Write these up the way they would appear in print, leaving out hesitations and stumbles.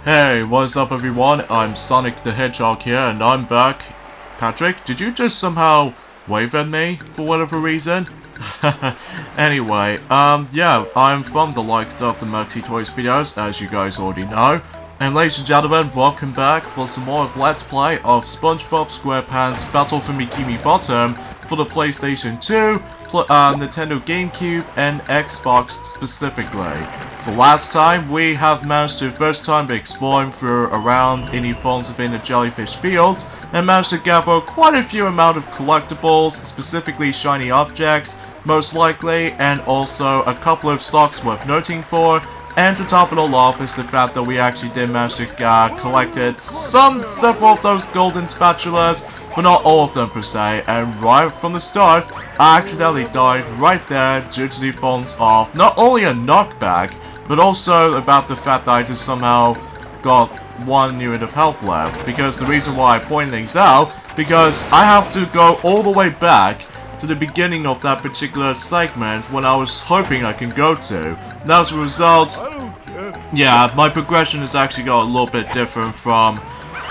Hey, what's up everyone? I'm Sonic the Hedgehog here and I'm back. Patrick, did you just somehow wave at me for whatever reason? Anyway, yeah, I'm from the likes of the Moxie Toys videos, as you guys already know. And ladies and gentlemen, welcome back for some more of Let's Play of SpongeBob SquarePants Battle for Bikini Bottom for the PlayStation 2, Nintendo GameCube, and Xbox specifically. So last time, we have managed to first time exploring through around any forms within the Jellyfish Fields, and managed to gather quite a few amount of collectibles, specifically shiny objects, most likely, and also a couple of stocks worth noting for. And to top it all off is the fact that we actually did manage to collected several of those golden spatulas, but not all of them per se, and right from the start, I accidentally died right there due to the forms of not only a knockback, but also about the fact that I just somehow got 1 unit of health left, because the reason why I point things out, because I have to go all the way back to the beginning of that particular segment when I was hoping I can go to. And as a result, yeah, my progression has actually got a little bit different from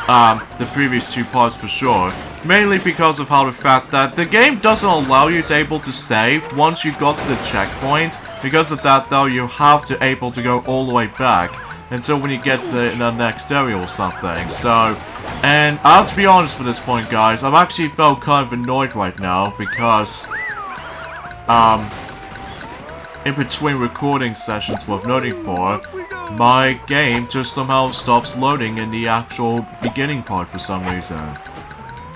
the previous 2 parts for sure. Mainly because of how the fact that the game doesn't allow you to able to save once you got to the checkpoint. Because of that though, you have to able to go all the way back until when you get to the next area or something. So, and I have to be honest with this point, guys, I've actually felt kind of annoyed right now because in between recording sessions worth noting for, my game just somehow stops loading in the actual beginning part for some reason.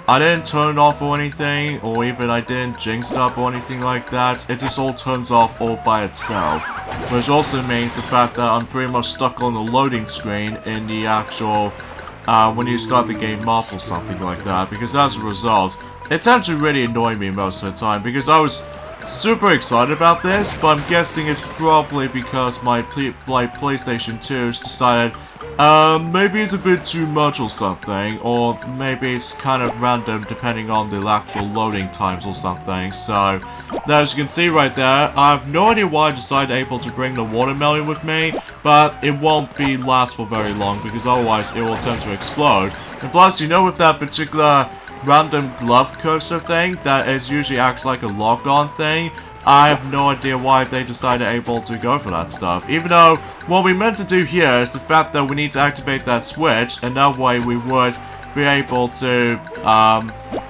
I didn't turn it off or anything, or even I didn't jinx it up or anything like that. It just all turns off all by itself. Which also means the fact that I'm pretty much stuck on the loading screen in the actual, when you start the game off or something like that. Because as a result, it tends to really annoy me most of the time, because I was super excited about this, but I'm guessing it's probably because my PlayStation 2's decided maybe it's a bit too much or something, or maybe it's kind of random depending on the actual loading times or something. So, as you can see right there, I have no idea why I decided able to bring the watermelon with me, but it won't be last for very long because otherwise it will attempt to explode. And plus, you know, with that particular random glove cursor thing that is usually acts like a lock-on thing, I have no idea why they decided able to go for that stuff. Even though what we meant to do here is the fact that we need to activate that switch, and that way we would be able to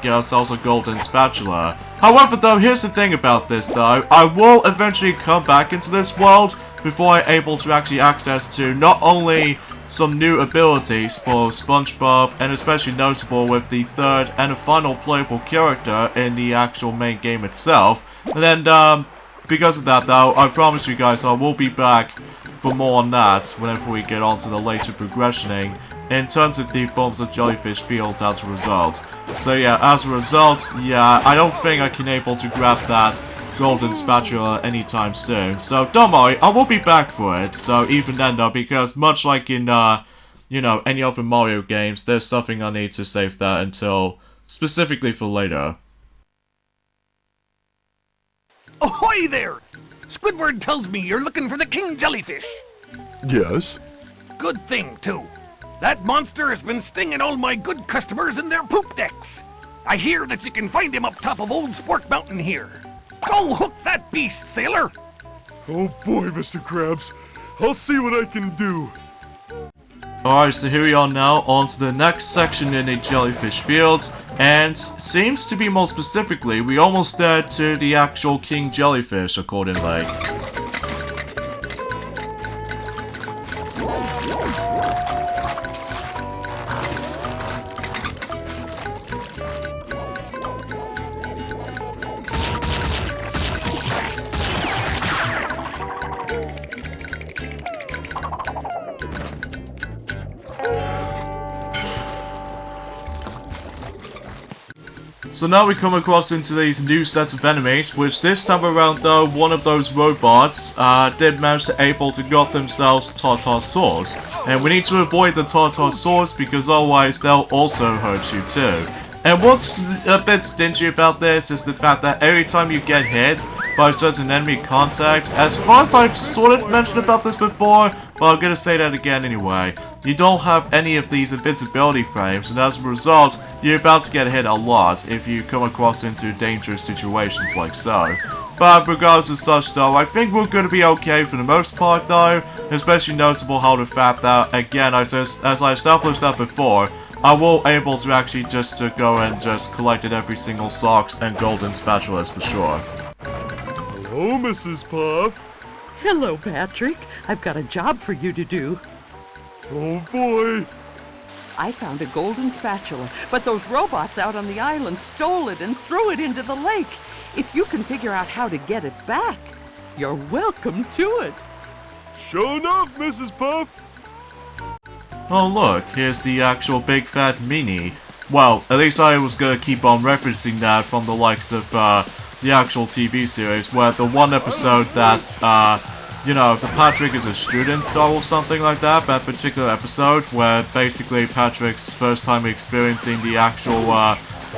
get ourselves a golden spatula. However though, here's the thing about this though, I will eventually come back into this world before I'm able to actually access to not only some new abilities for SpongeBob, and especially notable with the third and the final playable character in the actual main game itself. And then, because of that though, I promise you guys I will be back for more on that whenever we get on to the later progressioning in terms of the forms of Jellyfish Fields as a result. So yeah, as a result, yeah, I don't think I can able to grab that golden spatula anytime soon. So don't worry, I will be back for it. So even then though, because much like in, you know, any other Mario games, there's something I need to save that until specifically for later. Ahoy there! Squidward tells me you're looking for the king jellyfish. Yes? Good thing, too. That monster has been stinging all my good customers in their poop decks. I hear that you can find him up top of Old Sport Mountain here. Go hook that beast, sailor! Oh boy, Mr. Krabs. I'll see what I can do. Alright, so here we are now, on to the next section in the Jellyfish Fields, and seems to be more specifically, we almost there to the actual King Jellyfish, accordingly. So now we come across into these new sets of enemies, which this time around though, one of those robots did manage to able to got themselves tartar sauce. And we need to avoid the tartar sauce because otherwise they'll also hurt you too. And what's a bit stingy about this is the fact that every time you get hit by a certain enemy contact, as far as I've sort of mentioned about this before, but I'm gonna say that again anyway, you don't have any of these invincibility frames, and as a result, you're about to get hit a lot if you come across into dangerous situations like so. But regardless of such though, I think we're going to be okay for the most part though, especially noticeable how the fact that, again, as I established that before, I will able to actually just to go and just collected every single socks and golden spatulas for sure. Hello, Mrs. Puff. Hello, Patrick. I've got a job for you to do. Oh boy. I found a golden spatula, but those robots out on the island stole it and threw it into the lake. If you can figure out how to get it back, you're welcome to it. Sure enough, Mrs. Puff. Oh look, here's the actual big fat mini. Well, at least I was gonna keep on referencing that from the likes of the actual TV series, where the one episode that, you know, the Patrick is a student star or something like that, that particular episode, where basically Patrick's first time experiencing the actual,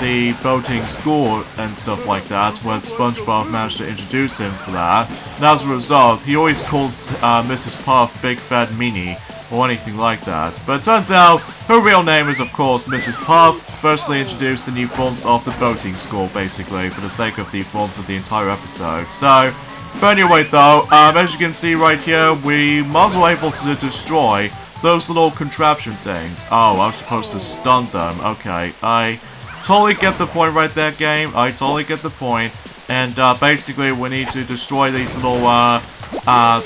the boating school and stuff like that, when SpongeBob managed to introduce him for that. And as a result, he always calls Mrs. Puff Big Fat Meanie, or anything like that. But it turns out, her real name is of course Mrs. Puff, firstly introduced the new forms of the boating school, basically, for the sake of the forms of the entire episode. So, but anyway though, as you can see right here, we might as well able to destroy those little contraption things. Oh, I was supposed to stun them. Okay, I totally get the point right there, game. I totally get the point. And basically we need to destroy these little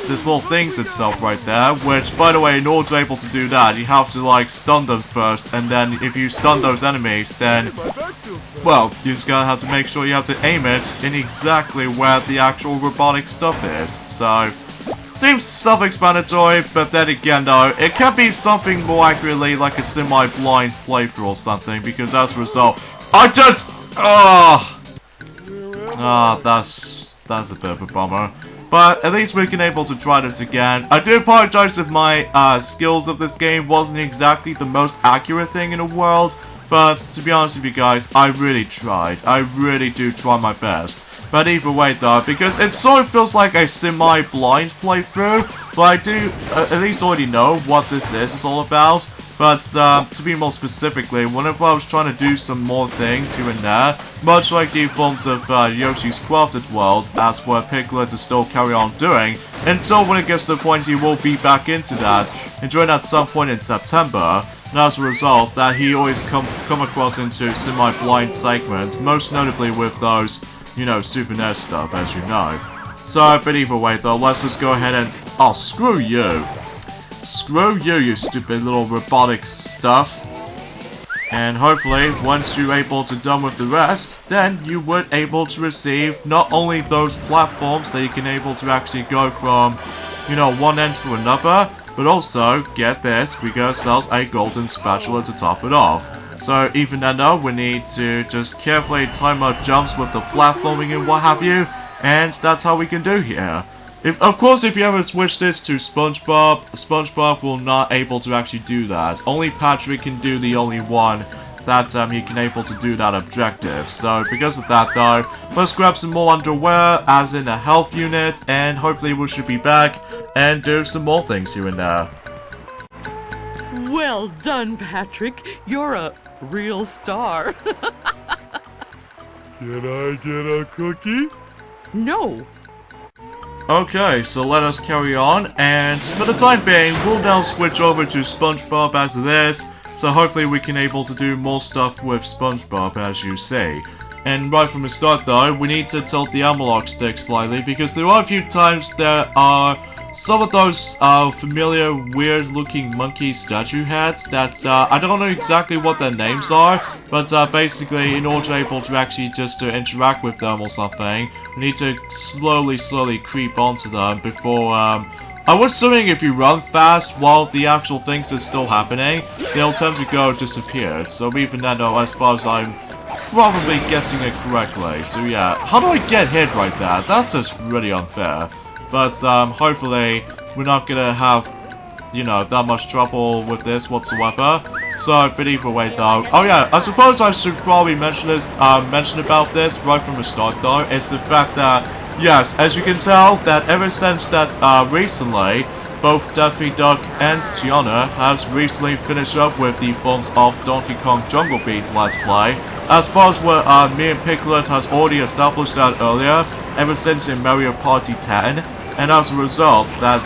this little things itself right there, which by the way, in order to be able to do that, you have to like stun them first, and then if you stun those enemies, then well, you just gotta have to make sure you have to aim it in exactly where the actual robotic stuff is. So seems self-explanatory, but then again though, it can be something more accurately like a semi-blind playthrough or something, because as a result, I just that's a bit of a bummer. But at least we can able to try this again. I do apologize if my skills of this game wasn't exactly the most accurate thing in the world, but to be honest with you guys, I really tried. I really do try my best. But either way though, because it sort of feels like a semi-blind playthrough, but I do at least already know what this is all about. But to be more specifically, whenever I was trying to do some more things here and there, much like the forms of Yoshi's Crafted World, as where Piglet is still carry on doing, until when it gets to the point he will be back into that, and join at some point in September. And as a result, that he always come across into semi-blind segments, most notably with those, you know, souvenir stuff, as you know. So, but either way though, let's just go ahead and... oh, screw you. Screw you, you stupid little robotic stuff. And hopefully, once you're able to done with the rest, then you would able to receive not only those platforms that you can able to actually go from, you know, one end to another, but also, get this, we get ourselves a golden spatula to top it off. So even then though, we need to just carefully time our jumps with the platforming and what have you, and that's how we can do here. Of course, if you ever switch this to SpongeBob, SpongeBob will not able to actually do that. Only Patrick can do the only one that he can able to do that objective. So because of that though, let's grab some more underwear, as in a health unit, and hopefully we should be back and do some more things here and there. Well done, Patrick. You're a real star. Can I get a cookie? No. Okay, so let us carry on, and for the time being, we'll now switch over to SpongeBob as this, so hopefully we can able to do more stuff with SpongeBob, as you say. And right from the start though, we need to tilt the analog stick slightly, because there are a few times there are some of those familiar weird looking monkey statue heads that I don't know exactly what their names are, but basically in order to able to actually just to interact with them or something, we need to slowly creep onto them before I was assuming if you run fast while the actual things is still happening, they'll tend to go disappeared. So even then though, as far as I'm probably guessing it correctly. So yeah, how do I get hit right there? That's just really unfair. But hopefully we're not gonna have, you know, that much trouble with this whatsoever. So, but either way though, oh yeah, I suppose I should probably mention about this right from the start though. It's the fact that yes, as you can tell, that ever since that recently, both Daffy Duck and Tiana has recently finished up with the forms of Donkey Kong Jungle Beat Let's Play. As far as what me and Piglet has already established that earlier, ever since in Mario Party 10, and as a result, that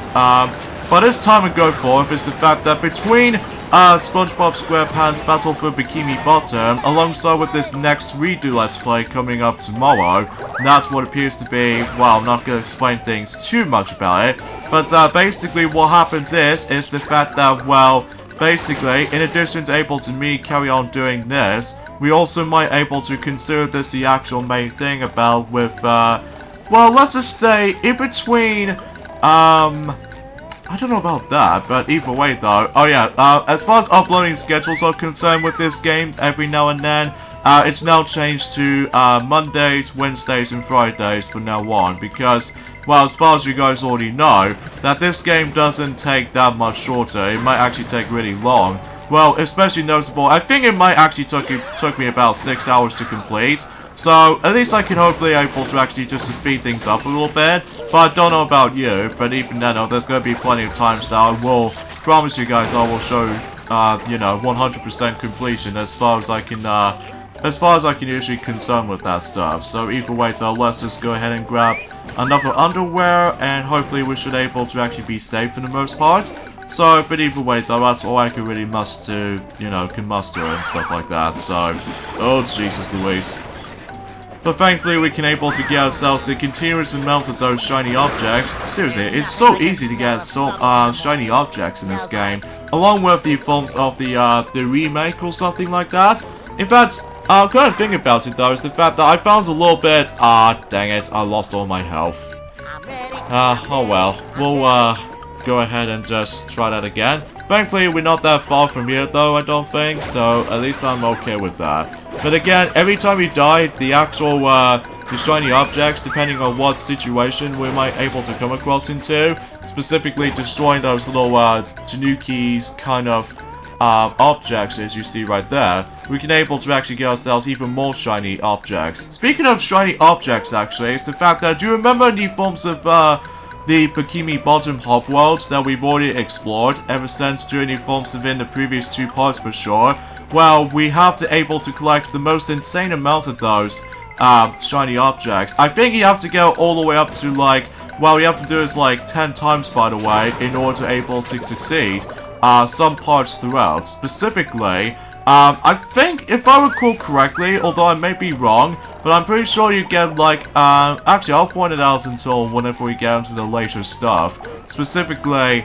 by this time and go forth is the fact that between SpongeBob SquarePants Battle for Bikini Bottom, alongside with this next redo Let's Play coming up tomorrow, that's what appears to be, well, I'm not going to explain things too much about it, but basically what happens is the fact that, well, basically, in addition to able to me carry on doing this, we also might able to consider this the actual main thing about with, well, let's just say, in between, I don't know about that, but either way though, oh yeah, as far as uploading schedules are concerned with this game, every now and then, it's now changed to Mondays, Wednesdays, and Fridays from now on, because, well, as far as you guys already know, that this game doesn't take that much shorter, it might actually take really long. Well, especially noticeable, I think it might actually took me about 6 hours to complete. So, at least I can hopefully able to actually just to speed things up a little bit. But I don't know about you, but even then, there's going to be plenty of times that I will promise you guys I will show, you know, 100% completion as far as I can usually concern with that stuff. So either way though, let's just go ahead and grab another underwear, and hopefully we should able to actually be safe for the most part. So, but either way though, that's all I can really muster, you know, can muster and stuff like that. So, oh Jesus Louise. But thankfully we can able to get ourselves the continuous amount of those shiny objects. Seriously, it's so easy to get shiny objects in this game, along with the forms of the remake or something like that. In fact, kind of thing about it though is the fact that I found a little bit, dang it, I lost all my health. Oh well, we'll go ahead and just try that again. Thankfully, we're not that far from here though, I don't think, so at least I'm okay with that. But again, every time we die, the actual, the shiny objects, depending on what situation we might able to come across into, specifically destroying those little, Tanuki's kind of, objects as you see right there, we can able to actually get ourselves even more shiny objects. Speaking of shiny objects, actually, it's the fact that, do you remember the forms of, the Bikini Bottom hub world that we've already explored ever since during the forms within the previous 2 parts for sure? Well, we have to able to collect the most insane amount of those shiny objects. I think you have to go all the way up to like, well, you have to do this like 10 times by the way in order to able to succeed some parts throughout. Specifically, I think, if I recall correctly, although I may be wrong, but I'm pretty sure you get, like, actually, I'll point it out until whenever we get into the later stuff. Specifically,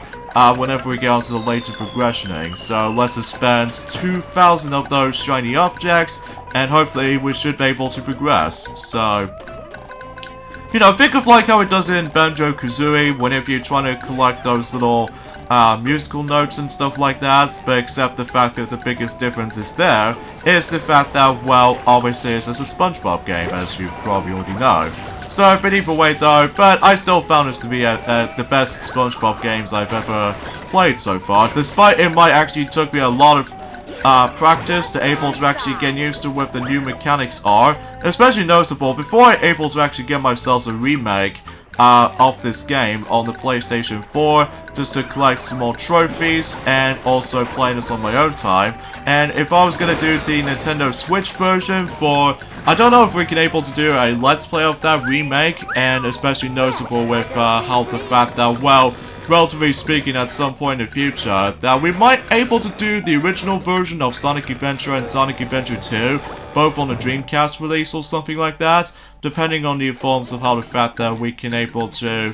whenever we get onto the later progressioning. So, let's just spend 2,000 of those shiny objects, and hopefully we should be able to progress. So, you know, think of like how it does in Banjo-Kazooie, whenever you're trying to collect those little musical notes and stuff like that, but except the fact that the biggest difference is there is the fact that, well, obviously it's a SpongeBob game, as you probably already know. So, but either way though, but I still found this to be the best SpongeBob games I've ever played so far, despite it might actually took me a lot of practice to able to actually get used to what the new mechanics are, especially noticeable before I able to actually get myself a remake of this game on the PlayStation 4, just to collect some more trophies and also playing this on my own time. And if I was gonna do the Nintendo Switch version for, I don't know if we can able to do a Let's Play of that remake, and especially noticeable with how the fact that, well, relatively speaking, at some point in the future, that we might able to do the original version of Sonic Adventure and Sonic Adventure 2, both on the Dreamcast release or something like that, depending on the forms of how the fact that we can able to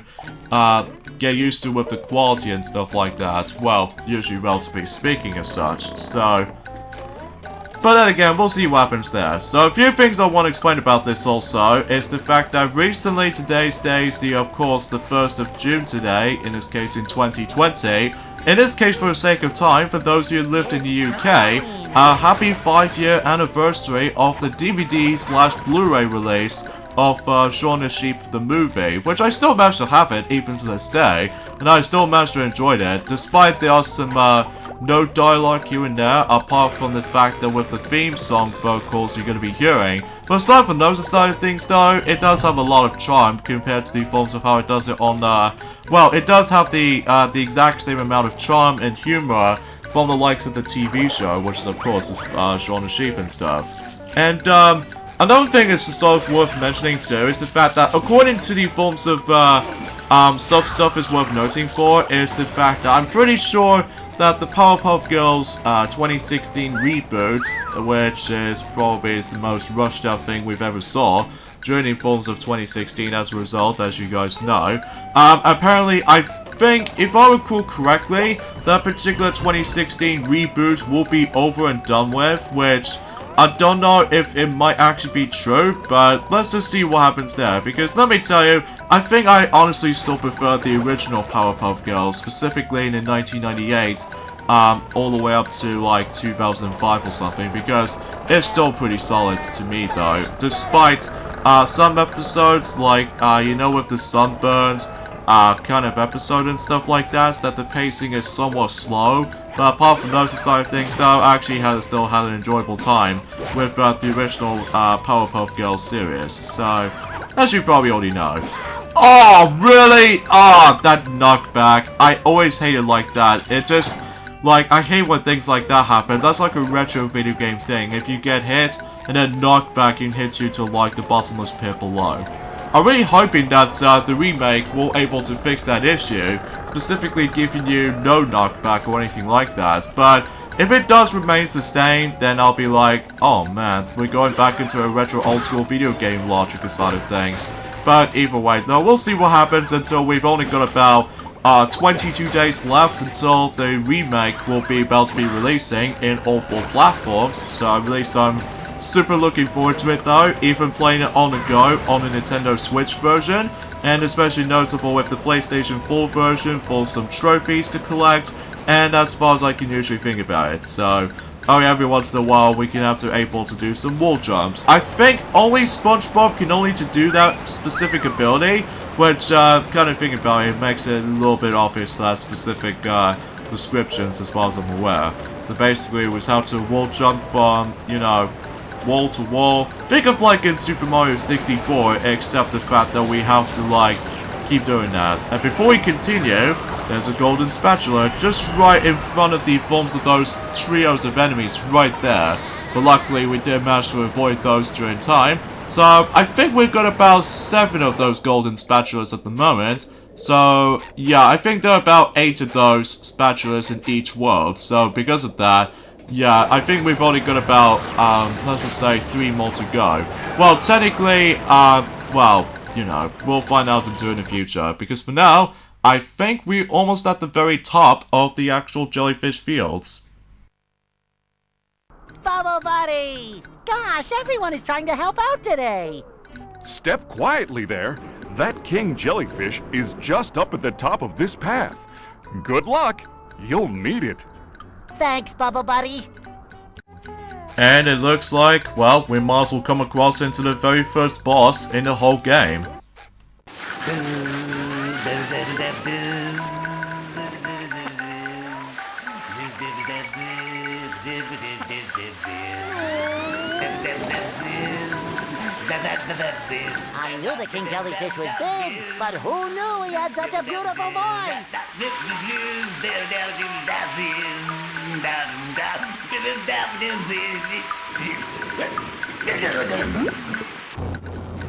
get used to with the quality and stuff like that. Well, usually relatively speaking as such, so. But then again, we'll see what happens there. So a few things I want to explain about this also is the fact that recently today's day is of course the 1st of June today, in this case in 2020. In this case, for the sake of time, for those who lived in the UK, a happy 5-year anniversary of the DVD/Blu-ray release of Shaun the Sheep the movie, which I still managed to have it even to this day, and I still managed to enjoy it, despite there are some no dialogue here and there, apart from the fact that with the theme song vocals you're going to be hearing. But aside from those side of things though, it does have a lot of charm compared to the forms of how it does it on, well, it does have the exact same amount of charm and humor from the likes of the TV show, which is of course is Shaun the Sheep and stuff. And another thing that's sort of worth mentioning too is the fact that according to the forms of stuff is worth noting for is the fact that I'm pretty sure that the Powerpuff Girls 2016 reboot, which is probably the most rushed out thing we've ever saw during the forms of 2016 as a result, as you guys know. Apparently, I think, if I recall correctly, that particular 2016 reboot will be over and done with, which I don't know if it might actually be true, but let's just see what happens there, because let me tell you, I think I honestly still prefer the original Powerpuff Girls, specifically in 1998, all the way up to like 2005 or something, because it's still pretty solid to me though, despite some episodes like, you know, with the sunburned kind of episode and stuff like that the pacing is somewhat slow. But apart from those side of things though, I actually still had an enjoyable time with the original Powerpuff Girls series. So, as you probably already know. Oh, really? Oh, that knockback. I always hate it like that. It just, like, I hate when things like that happen. That's like a retro video game thing. If you get hit, and then knockback can hit you to, like, the bottomless pit below. I'm really hoping that the remake will able to fix that issue, specifically giving you no knockback or anything like that, but if it does remain the same, then I'll be like, oh man, we're going back into a retro old school video game logic side of things. But either way though, we'll see what happens until we've only got about 22 days left until the remake will be about to be releasing in all 4 platforms, so at least I'm super looking forward to it though, even playing it on the go on the Nintendo Switch version, and especially notable with the PlayStation 4 version for some trophies to collect, and as far as I can usually think about it, so every once in a while we can have to able to do some wall jumps. I think only SpongeBob can only to do that specific ability, which kind of thinking about it makes it a little bit obvious that specific descriptions as far as I'm aware. So basically it was how to wall jump from, you know, wall to wall. Think of like in Super Mario 64, except the fact that we have to like keep doing that. And before we continue, there's a golden spatula just right in front of the forms of those trios of enemies right there. But luckily we did manage to avoid those during time. So I think we've got about 7 of those golden spatulas at the moment. So yeah, I think there are about 8 of those spatulas in each world. So because of that, yeah, I think we've only got about, let's just say 3 more to go. Well, technically, well, you know, we'll find out into in the future. Because for now, I think we're almost at the very top of the actual Jellyfish Fields. Bubble Buddy! Gosh, everyone is trying to help out today! Step quietly there. That king jellyfish is just up at the top of this path. Good luck. You'll need it. Thanks, Bubble Buddy. And it looks like, well, we might as well come across into the very first boss in the whole game. I knew the king jellyfish was big, but who knew he had such a beautiful voice?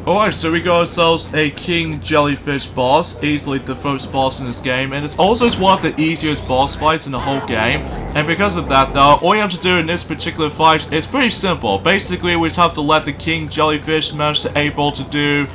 Alright, so we got ourselves a King Jellyfish boss, easily the first boss in this game, and it's also one of the easiest boss fights in the whole game, and because of that though, all you have to do in this particular fight is pretty simple. Basically, we just have to let the King Jellyfish manage to able to do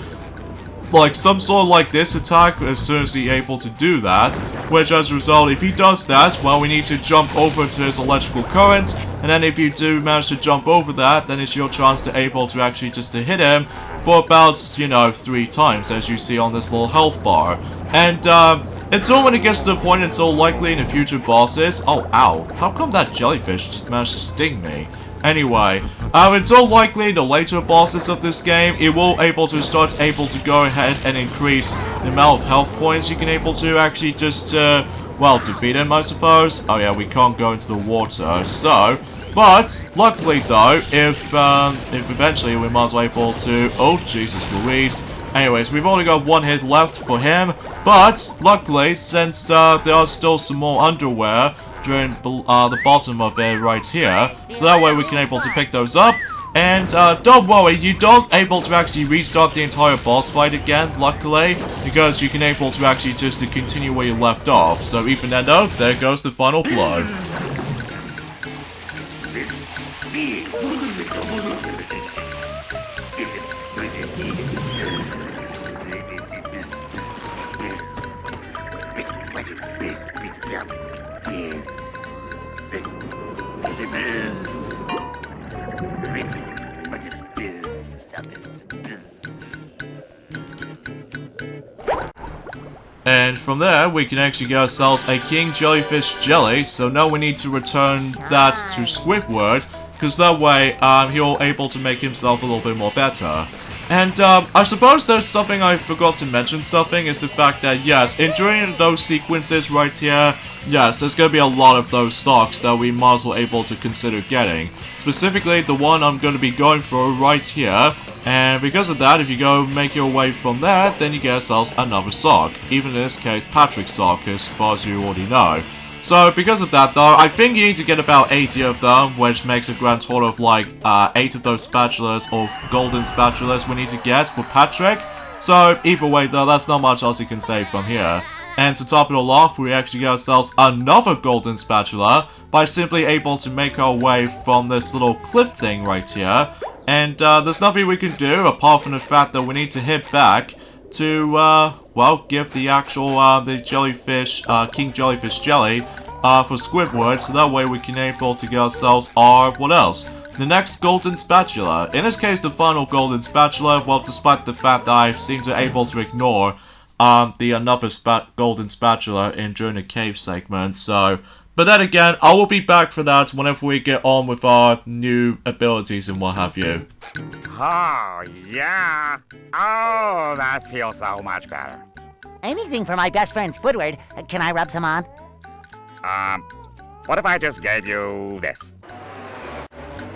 like some sort of like this attack as soon as he's able to do that, which as a result, if he does that, well, we need to jump over to his electrical currents, and then if you do manage to jump over that, then it's your chance to able to actually just to hit him for about, you know, 3 times, as you see on this little health bar. And until when it gets to the point, until likely in the future bosses, oh ow, how come that jellyfish just managed to sting me? Anyway, until likely the later bosses of this game, it will able to go ahead and increase the amount of health points you can able to actually just well, defeat him, I suppose. Oh yeah, we can't go into the water, so... But, luckily though, if eventually we might be able to... Oh, Jesus Louise. Anyways, we've only got one hit left for him, but, luckily, since there are still some more underwear during the bottom of it right here, so that way we can able to pick those up. And don't worry, you don't able to actually restart the entire boss fight again, luckily, because you can able to actually just to continue where you left off. So even then though, there goes the final blow. And from there, we can actually get ourselves a King Jellyfish Jelly, so now we need to return that to Squidward, because that way, he'll able to make himself a little bit more better. And, I suppose there's something I forgot to mention something, is the fact that, yes, during those sequences right here, yes, there's gonna be a lot of those socks that we might as well able to consider getting. Specifically, the one I'm gonna be going for right here. And because of that, if you go make your way from there, then you get yourselves another sock. Even in this case, Patrick's sock, as far as you already know. So because of that though, I think you need to get about 80 of them, which makes a grand total of like 8 of those spatulas or golden spatulas we need to get for Patrick. So either way though, that's not much else you can say from here. And to top it all off, we actually get ourselves another golden spatula by simply able to make our way from this little cliff thing right here. And there's nothing we can do apart from the fact that we need to hit back to, well, give the actual, the jellyfish, King Jellyfish Jelly, for Squidward, so that way we can able to get ourselves our, what else? The next golden spatula. In this case, the final golden spatula, well, despite the fact that I seem to able to ignore, the another golden spatula during the cave segment, so... But then again, I will be back for that whenever we get on with our new abilities and what have you. Oh, yeah. Oh, that feels so much better. Anything for my best friend Squidward. Can I rub some on? What if I just gave you this?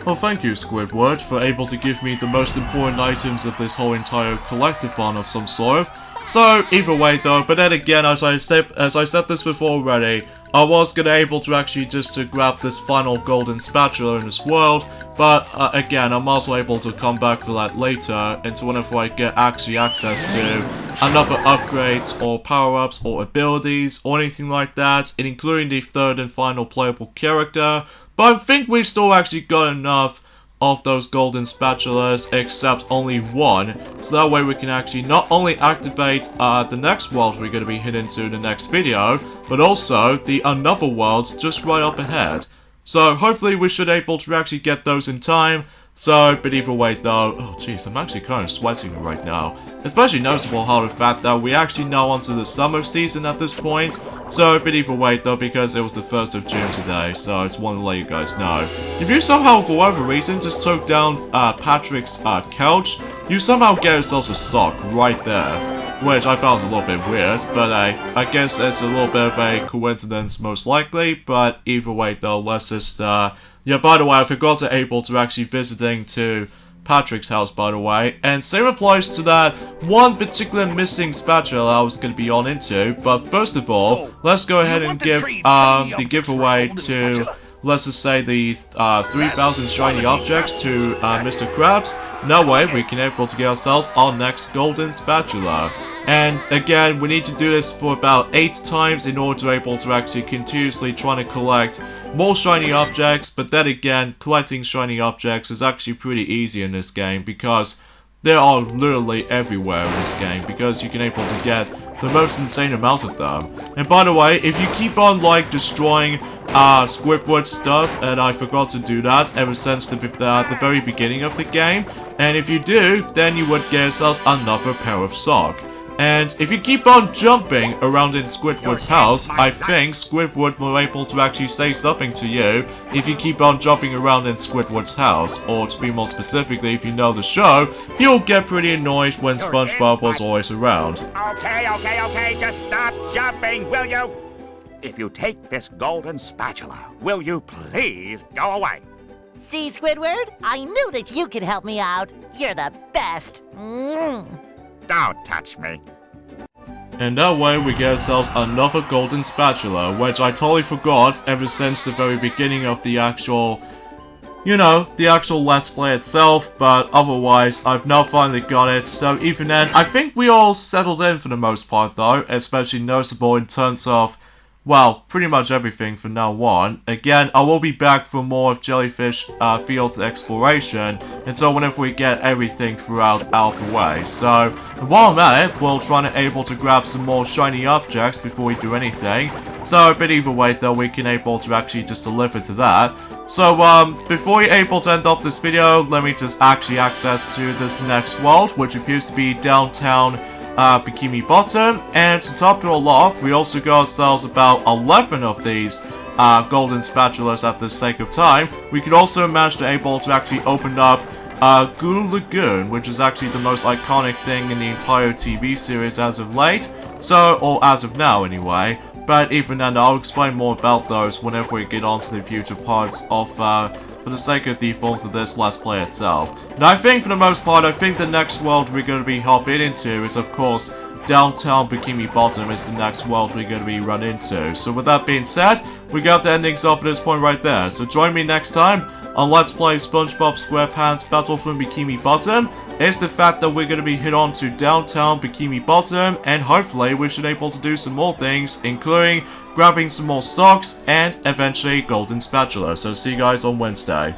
Well, thank you, Squidward, for able to give me the most important items of this whole entire collectathon of some sort. So, either way though, but then again, as I said this before already, I was gonna able to actually just to grab this final golden spatula in this world, but again, I'm also able to come back for that later, into whenever I get actually access to another upgrades or power-ups or abilities or anything like that, including the third and final playable character. But I think we've still actually got enough of those golden spatulas, except only one, so that way we can actually not only activate the next world we're going to be heading to in the next video, but also the another world just right up ahead. So hopefully we should able to actually get those in time. So, but either way though, oh jeez, I'm actually kind of sweating right now. Especially noticeable how the fact that we actually now onto the summer season at this point. So, but either way though, because it was the 1st of June today, so I just wanted to let you guys know. If you somehow, for whatever reason, just took down Patrick's couch, you somehow get yourselves a sock right there. Which I found was a little bit weird, but I guess it's a little bit of a coincidence most likely. But either way though, let's just, yeah, by the way, I forgot to able to actually visiting to Patrick's house, by the way. And same applies to that one particular missing spatula I was going to be on into. But first of all, let's go ahead and give the giveaway to, let's just say, the 3,000 shiny objects to Mr. Krabs. That way, we can able to get ourselves our next golden spatula. And again, we need to do this for about 8 times in order to able to actually continuously trying to collect more shiny objects. But then again, collecting shiny objects is actually pretty easy in this game because they are literally everywhere in this game because you can able to get the most insane amount of them. And by the way, if you keep on like destroying Squidward stuff, and I forgot to do that ever since the very beginning of the game, and if you do, then you would get yourselves another pair of sock. And if you keep on jumping around in Squidward's house, I think Squidward will be able to actually say something to you if you keep on jumping around in Squidward's house. Or to be more specifically, if you know the show, he'll get pretty annoyed when SpongeBob was always around. Okay, just stop jumping, will you? if you take this golden spatula, will you please go away? See, Squidward? I knew that you could help me out. You're the best. Don't touch me. And that way we get ourselves another golden spatula, which I totally forgot ever since the very beginning of the actual, you know, the actual Let's Play itself, but otherwise, I've now finally got it, so even then, I think we all settled in for the most part though, especially noticeable in terms of, well, pretty much everything from now on. Again, I will be back for more of Jellyfish Fields exploration until whenever we get everything throughout out of the way. So, while I'm at it, we'll try to able to grab some more shiny objects before we do anything. So, but either way though, we can able to actually just deliver to that. So, before you're able to end off this video, let me just actually access to this next world, which appears to be downtown Bikini Bottom, and to top it all off, we also got ourselves about 11 of these golden spatulas at the sake of time. We could also manage to able to actually open up Goo Lagoon, which is actually the most iconic thing in the entire TV series as of late, so, or as of now anyway. But even then, I'll explain more about those whenever we get on to the future parts of, for the sake of the forms of this Let's Play itself. Now, I think for the most part, I think the next world we're going to be hopping into is, of course, downtown Bikini Bottom is the next world we're going to be run into. So with that being said, we got the endings off at this point right there. So join me next time on Let's Play SpongeBob SquarePants Battle from Bikini Bottom. Is the fact that we're going to be hit on to downtown Bikini Bottom, and hopefully we should be able to do some more things, including grabbing some more stocks and eventually golden spatula. So see you guys on Wednesday.